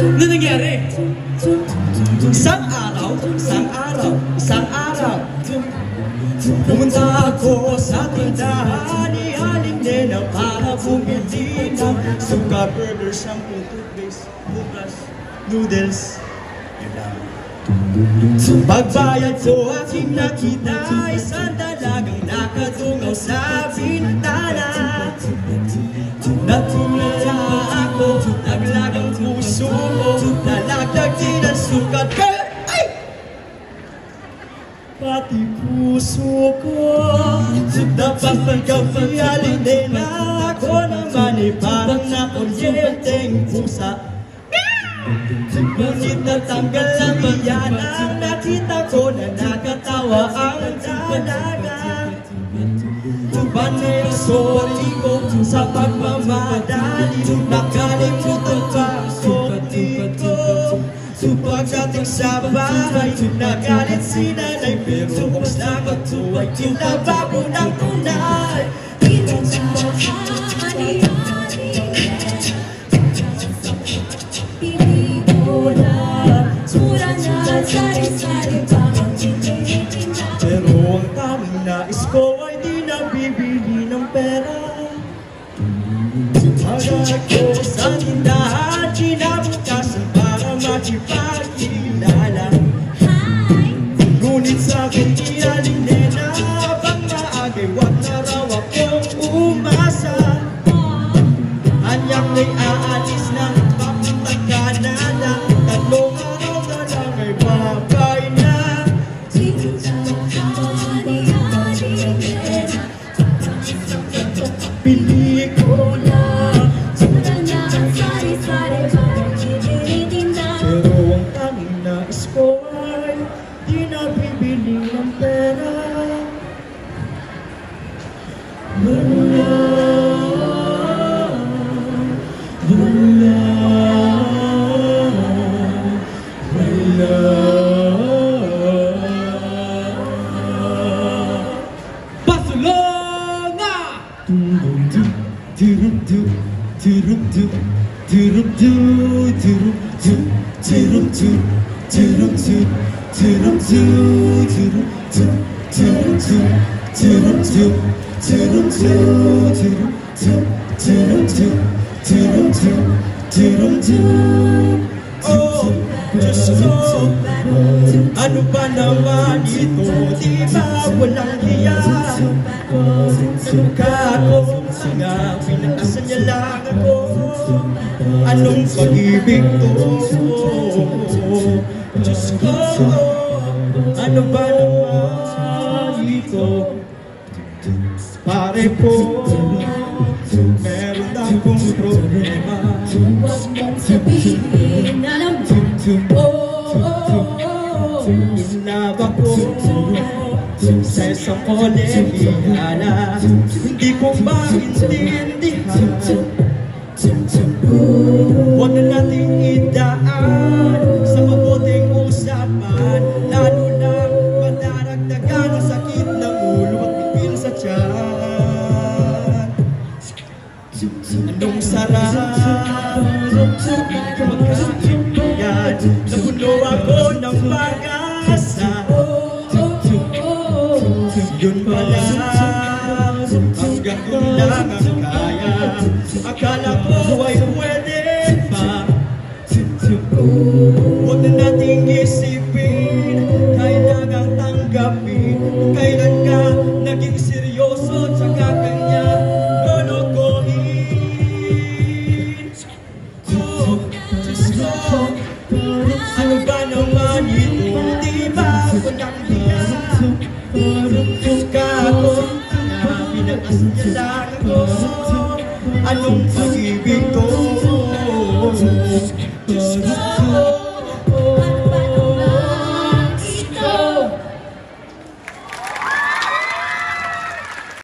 Ano nangyari? Isang araw pumunta ako sa tindahan ni Aling Nena para bumili ng suka, burger, shampoo, toothpaste, bukas, noodles. Pagbayad ko aking nakita isang dalagang nakatungaw sa bintana. Natulala ako, naglagang puso ko, nalagdag din ang sukat ko. Pati puso ko, dapat pagkapi Aling Nena. Ako naman ay parang nakuryenteng pusa. Ngunit natanggal ang iyanang nakita ko na nakatawa ang dalaga. Tubanay ang sorry ko sa pagmamadali, nakalimutan pa ako dito. Pagdating sa bahay, nagalit si nanay, pero bukas lang ito ay tinababo ng tunay. Pero ang tanging nais ko ay di nabibili ng pera. Maghanap ko sa tindahan, kinabukasan para makipagkilala. Ngunit sa akin ni Aling Nena, pang maagay wag na raw akong umasa. Anyak na'y aalis na papunta Canada, tatlong araw na lang ay babay na. Pili ko na, pero ang tanging nais ko ay di nabibili ng pera. Ano ba naman ito? Di ba walang hiya? Suka ako, mga pinakasan niya lang ako. Anong pag-ibig to? Diyos ko, ano ba naman ito? Pare po, meron akong problema. Huwag mong sabihin, alam mo. Inaba ko sa isang kolehiyala, hindi ko maintindihan. Huwag na nating idaan sa mabuting usapan, lalo na madaragdagan ang sakit ng ulo at pipil sa tiyan. Anong sarap magkaibigan, napuno ako ng pag-asa. Yun pala, hanggang doon lang ang kaya. Akala ko ay pwede pa. Huwag na nating isipin, kailangang tanggapin. Kailan ka naging seryoso, tsaka kanya lolokohin. Diyos ko, ano ba naman ito? Di ba walang hiya? Suka ako, pinakasan niya lang ako. Anong